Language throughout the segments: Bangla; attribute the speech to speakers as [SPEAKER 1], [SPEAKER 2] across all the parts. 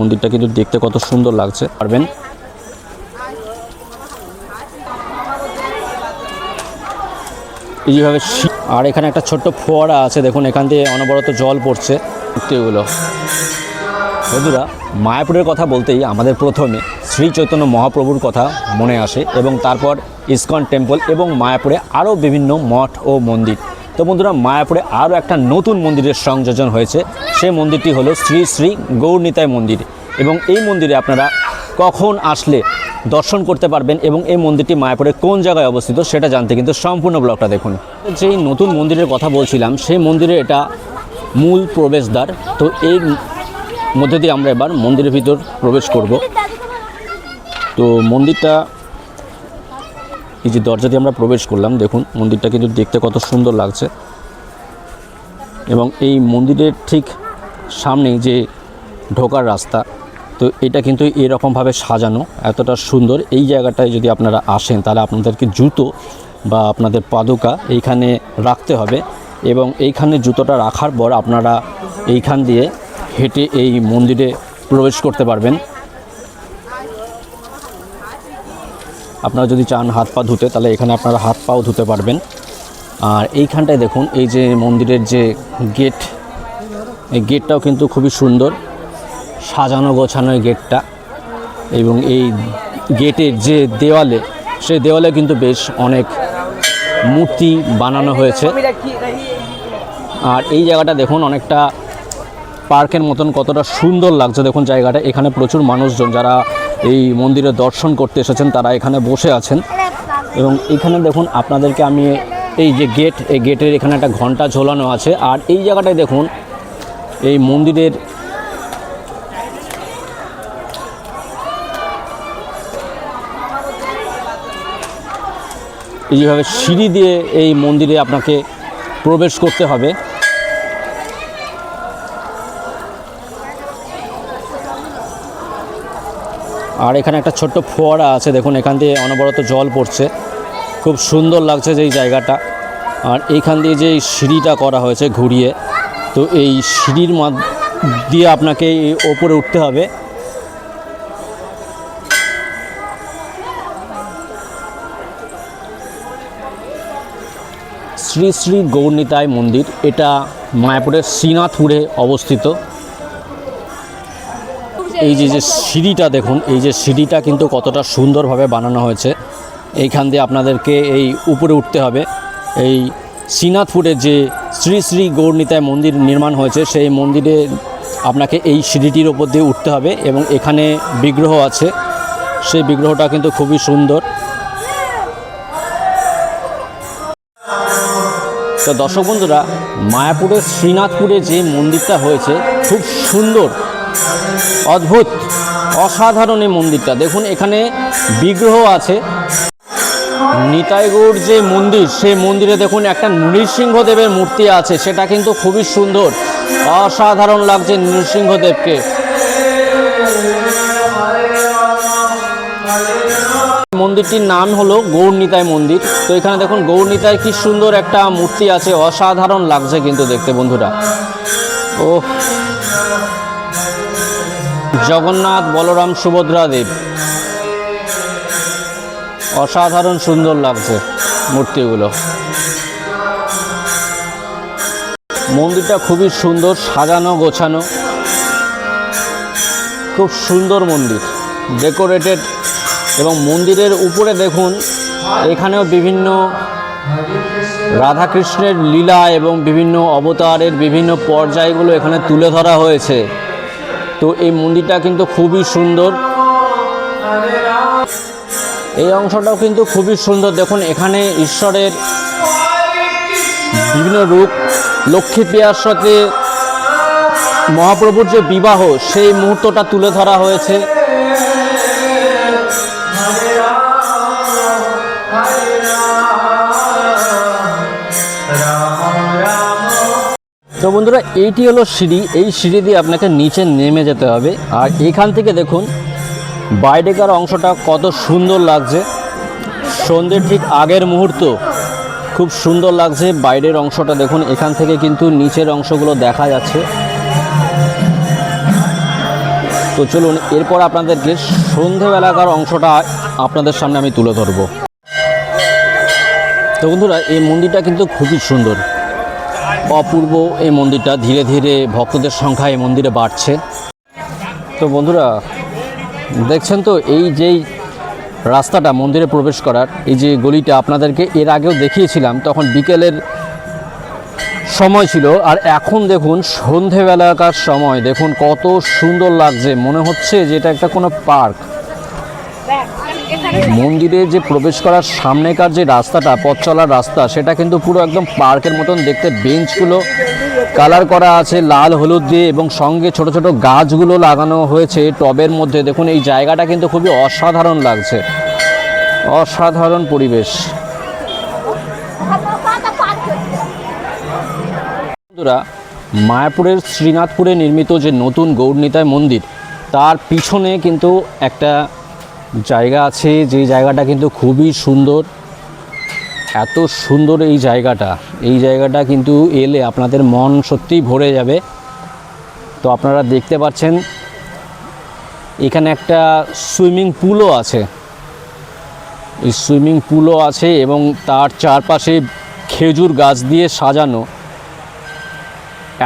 [SPEAKER 1] মন্দিরটা কিন্তু দেখতে কত সুন্দর লাগছে পারবেন। এইভাবে আর এখানে একটা ছোট্ট ফোয়ারা আছে, দেখুন এখান দিয়ে অনবরত জল পড়ছে। এগুলো বন্ধুরা, মায়াপুরের কথা বলতেই আমাদের প্রথমে শ্রী চৈতন্য মহাপ্রভুর কথা মনে আসে এবং তারপর ইসকন টেম্পল এবং মায়াপুরে আরও বিভিন্ন মঠ ও মন্দির। তো বন্ধুরা, মায়াপুরে আরও একটা নতুন মন্দিরের সংযোজন হয়েছে। সেই মন্দিরটি হলো শ্রী শ্রী গৌরনিতাই মন্দির এবং এই মন্দিরে আপনারা কখন আসলে দর্শন করতে পারবেন এবং এই মন্দিরটি মায়াপুরে কোন জায়গায় অবস্থিত সেটা জানতে কিন্তু সম্পূর্ণ ব্লগটা দেখুন। যেই নতুন মন্দিরের কথা বলছিলাম সেই মন্দিরে এটা মূল প্রবেশদ্বার। তো এই মধ্যে দিয়ে আমরা এবার মন্দিরের ভিতর প্রবেশ করব। তো মন্দিরটা এই যে দরজা দিয়ে আমরা প্রবেশ করলাম, দেখুন মন্দিরটা কিন্তু দেখতে কত সুন্দর লাগছে এবং এই মন্দিরের ঠিক সামনেই যে ঢোকার রাস্তা, তো এটা কিন্তু এরকমভাবে সাজানো, এতটা সুন্দর। এই জায়গাটায় যদি আপনারা আসেন তাহলে আপনাদেরকে জুতো বা আপনাদের পাদুকা এইখানে রাখতে হবে এবং এইখানে জুতোটা রাখার পর আপনারা এইখান দিয়ে হেঁটে এই মন্দিরে প্রবেশ করতে পারবেন। আপনারা যদি চান হাত পা ধুতে তাহলে এখানে আপনারা হাত পাও ধুতে পারবেন। আর এইখানটায় দেখুন এই যে মন্দিরের যে গেট, এই গেটটাও কিন্তু খুবই সুন্দর সাজানো গোছানো এই গেটটা এবং এই গেটের যে দেওয়ালে, সেই দেওয়ালে কিন্তু বেশ অনেক মূর্তি বানানো হয়েছে। আর এই জায়গাটা দেখুন অনেকটা পার্কের মতন কতটা সুন্দর লাগছে। দেখুন জায়গাটা, এখানে প্রচুর মানুষজন যারা এই মন্দিরে দর্শন করতে এসেছেন তারা এখানে বসে আছেন এবং এখানে দেখুন আপনাদেরকে আমি এই যে গেট, এই গেটের এখানে একটা ঘন্টা ঝোলানো আছে। আর এই জায়গাটায় দেখুন এই মন্দিরের এইভাবে সিঁড়ি দিয়ে এই মন্দিরে আপনাকে প্রবেশ করতে হবে। আর এখানে একটা ছোট্ট ফোয়ারা আছে, দেখুন এখান দিয়ে অনবরত জল পড়ছে, খুব সুন্দর লাগছে যেই জায়গাটা। আর এইখান দিয়ে যে সিঁড়িটা করা হয়েছে ঘুরিয়ে, তো এই সিঁড়ির দিয়ে আপনাকে ওপরে উঠতে হবে। শ্রী শ্রী গৌরনিতাই মন্দির, এটা মায়াপুরের শ্রীনাথপুরে অবস্থিত। এই যে সিঁড়িটা দেখুন, এই যে সিঁড়িটা কিন্তু কতটা সুন্দরভাবে বানানো হয়েছে। এইখান দিয়ে আপনাদেরকে এই উপরে উঠতে হবে। এই শ্রীনাথপুরের যে শ্রী শ্রী গৌরনিতাই মন্দির নির্মাণ হয়েছে সেই মন্দিরে আপনাকে এই সিঁড়িটির ওপর দিয়ে উঠতে হবে এবং এখানে বিগ্রহ আছে, সেই বিগ্রহটা কিন্তু খুবই সুন্দর। তো দর্শক বন্ধুরা, মায়াপুরের শ্রীনাথপুরে যে মন্দিরটা হয়েছে খুব সুন্দর, অদ্ভুত, অসাধারণ এই মন্দিরটা। দেখুন এখানে বিগ্রহ আছে। নিতাই গৌর যে মন্দির, সেই মন্দিরে দেখুন একটা নৃসিংহদেবের মূর্তি আছে, সেটা কিন্তু খুবই সুন্দর, অসাধারণ লাগছে নৃসিংহদেবকে। মন্দিরটির নাম হলো গৌরনিতাই মন্দির। তো এখানে দেখুন গৌরনিতাই কি সুন্দর একটা মূর্তি আছে, অসাধারণ লাগছে কিন্তু দেখতে বন্ধুরা। ও জগন্নাথ, বলরাম, সুভদ্রা দেব, অসাধারণ সুন্দর লাগছে মূর্তিগুলো। মন্দিরটা খুবই সুন্দর সাজানো গোছানো, খুব সুন্দর মন্দির, ডেকোরেটেড। এবং মন্দিরের উপরে দেখুন এখানেও বিভিন্ন রাধাকৃষ্ণের লীলা এবং বিভিন্ন অবতারের বিভিন্ন পর্যায়গুলো এখানে তুলে ধরা হয়েছে। তো এই মন্দিরটা কিন্তু খুবই সুন্দর, এই অংশটাও কিন্তু খুবই সুন্দর। দেখুন এখানে ঈশ্বরের বিভিন্ন রূপ, লক্ষ্মী প্রিয়ার সাথে মহাপ্রভুর যে বিবাহ সেই মুহূর্তটা তুলে ধরা হয়েছে। তো বন্ধুরা, এইটি হলো সিঁড়ি, এই সিঁড়ি দিয়ে আপনাকে নিচে নেমে যেতে হবে। আর এখান থেকে দেখুন বাইরেকার অংশটা কত সুন্দর লাগছে, সন্ধ্যের ঠিক আগের মুহূর্ত, খুব সুন্দর লাগছে বাইরের অংশটা। দেখুন এখান থেকে কিন্তু নিচের অংশগুলো দেখা যাচ্ছে। তো চলুন এরপর আপনাদেরকে সন্ধেবেলাকার অংশটা আপনাদের সামনে আমি তুলে ধরবো। তো বন্ধুরা, এই মন্দিরটা কিন্তু খুবই সুন্দর, অপূর্ব এই মন্দিরটা। ধীরে ধীরে ভক্তদের সংখ্যা এই মন্দিরে বাড়ছে। তো বন্ধুরা দেখছেন তো, এই যেই রাস্তাটা মন্দিরে প্রবেশ করার, এই যে গলিটা আপনাদেরকে এর আগেও দেখিয়েছিলাম, তখন বিকেলের সময় ছিল। আর এখন দেখুন সন্ধেবেলাকার সময়, দেখুন কত সুন্দর লাগছে, মনে হচ্ছে যে এটা একটা কোনো পার্ক। মন্দিরে যে প্রবেশ করার সামনেকার যে রাস্তাটা, পথ চলার রাস্তা, সেটা কিন্তু পুরো একদম পার্কের মতন দেখতে। বেঞ্চগুলো কালার করা আছে লাল হলুদ দিয়ে, এবং সঙ্গে ছোট ছোট গাছগুলো লাগানো হয়েছে টবের মধ্যে। দেখুন এই জায়গাটা কিন্তু খুবই অসাধারণ লাগছে, অসাধারণ পরিবেশ। বন্ধুরা, মায়াপুরের শ্রীনাথপুরে নির্মিত যে নতুন গৌরনিতাই মন্দির, তার পিছনে কিন্তু একটা জায়গা আছে, যে জায়গাটা কিন্তু খুবই সুন্দর। এত সুন্দর এই জায়গাটা কিন্তু এলে আপনাদের মন সত্যিই ভরে যাবে। তো আপনারা দেখতে পাচ্ছেন এখানে একটা সুইমিং পুলও আছে, এই সুইমিং পুলও আছে, এবং তার চারপাশে খেজুর গাছ দিয়ে সাজানো।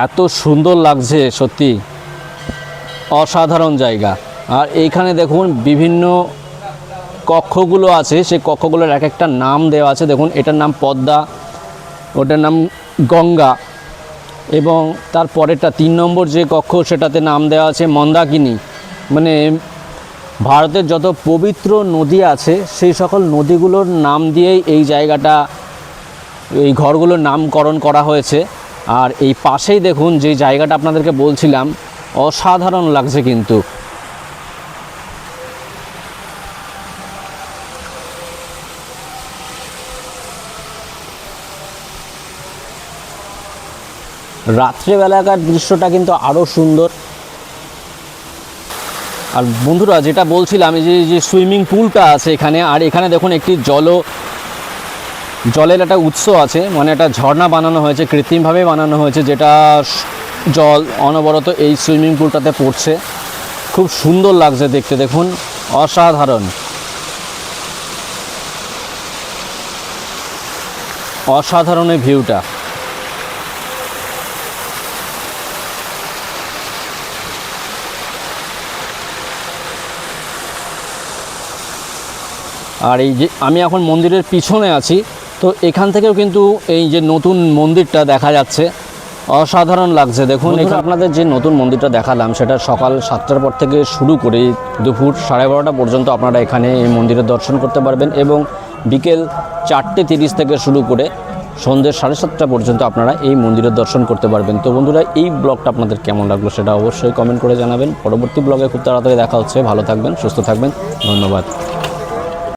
[SPEAKER 1] এত সুন্দর লাগছে, সত্যি অসাধারণ জায়গা। আর এইখানে দেখুন বিভিন্ন কক্ষগুলো আছে, সেই কক্ষগুলোর এক একটা নাম দেওয়া আছে। দেখুন এটার নাম পদ্মা, ওটার নাম গঙ্গা, এবং তার পরেরটা 3 নম্বর যে কক্ষ, সেটাতে নাম দেওয়া আছে মন্দাকিনী। মানে ভারতের যত পবিত্র নদী আছে সেই সকল নদীগুলোর নাম দিয়েই এই জায়গাটা, এই ঘরগুলোর নামকরণ করা হয়েছে। আর এই পাশেই দেখুন যে জায়গাটা আপনাদেরকে বলছিলাম, অসাধারণ লাগছে কিন্তু। রাত্রেবেলাকার দৃশ্যটা কিন্তু আরও সুন্দর। আর বন্ধুরা, যেটা বলছিলাম, এই যে সুইমিং পুলটা আছে এখানে, আর এখানে দেখুন একটি জলের একটা উৎস আছে, মানে একটা ঝর্ণা বানানো হয়েছে, কৃত্রিমভাবে বানানো হয়েছে, যেটা জল অনবরত এই সুইমিং পুলটাতে পড়ছে। খুব সুন্দর লাগছে দেখতে, দেখুন অসাধারণ, অসাধারণ এই ভিউটা। আর এই যে আমি এখন মন্দিরের পিছনে আছি, তো এখান থেকেও কিন্তু এই যে নতুন মন্দিরটা দেখা যাচ্ছে, অসাধারণ লাগছে। দেখুন এখানে আপনাদের যে নতুন মন্দিরটা দেখালাম, সেটা সকাল 7টার পর থেকে শুরু করে দুপুর 12:30 পর্যন্ত আপনারা এখানে এই মন্দিরের দর্শন করতে পারবেন, এবং বিকেল 4:30 থেকে শুরু করে সন্ধ্যে 7:30 পর্যন্ত আপনারা এই মন্দিরের দর্শন করতে পারবেন। তো বন্ধুরা, এই ব্লগটা আপনাদের কেমন লাগলো সেটা অবশ্যই কমেন্ট করে জানাবেন। পরবর্তী ব্লগে খুব তাড়াতাড়ি দেখা হচ্ছে। ভালো থাকবেন, সুস্থ থাকবেন, ধন্যবাদ।